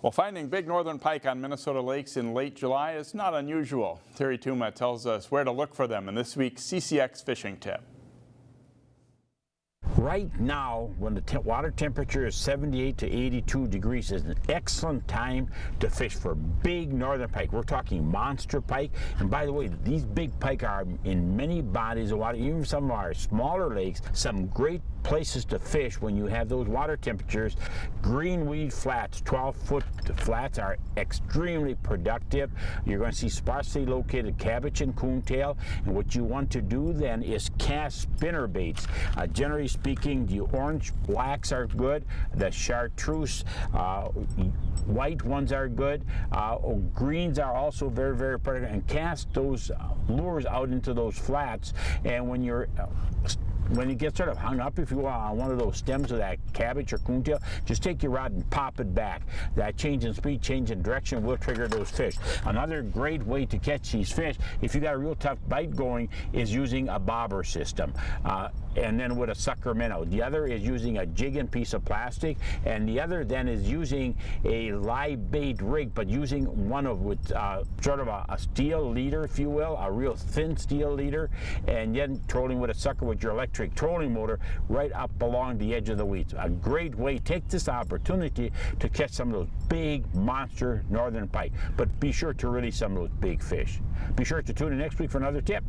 Well, finding big northern pike on Minnesota lakes in late July is not unusual. Terry Tuma tells us where to look for them in this week's CCX fishing tip. Right now, when the water temperature is 78 to 82 degrees, is an excellent time to fish for big northern pike. We're talking monster pike. And by the way, these big pike are in many bodies of water, even some of our smaller lakes. Some great places to fish when you have those water temperatures. Greenweed flats, 12-foot flats, are extremely productive. You're going to see sparsely located cabbage and coontail. And what you want to do then is cast spinner baits. Generally speaking, the orange blacks are good. The chartreuse white ones are good. Greens are also very, very productive. And cast those lures out into those flats. And when you get sort of hung up, if you will, on one of those stems of that cabbage or coontail, just take your rod and pop it back. That change in speed, change in direction will trigger those fish. Another great way to catch these fish, if you got a real tough bite going, is using a bobber system. And then with a sucker minnow. The other is using a jigging piece of plastic, and the other then is using a live bait rig, but using one with sort of a steel leader, if you will, a real thin steel leader, and then trolling with a sucker with your electric trolling motor right up along the edge of the weeds. A great way. Take this opportunity to catch some of those big monster northern pike, but be sure to release some of those big fish. Be sure to tune in next week for another tip.